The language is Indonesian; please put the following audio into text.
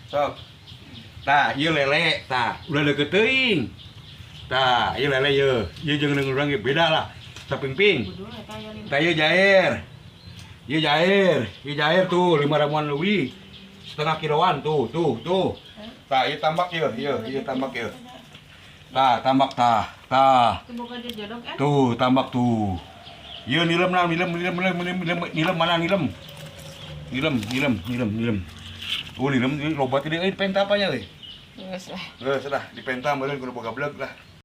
Sok. Tah, ieu lele, tah, udah deket teuing. Tah, ieu lele ieu. Ieu jeung urang ge beda lah. Sapingping. Tah ieu jair. Ieu jair tuh 5 ramuan leuwih. Setengah kiloan tuh. Tah, ieu tambak ieu tambak ieu. Tah, tambak tah. Tuh, tambak tuh. Ieu nilem mana nilem? Nilem. Oh, nilem loba teh di penta apanya euy? Geus lah. Geus lah, di penta meureun kudu boga bleg lah.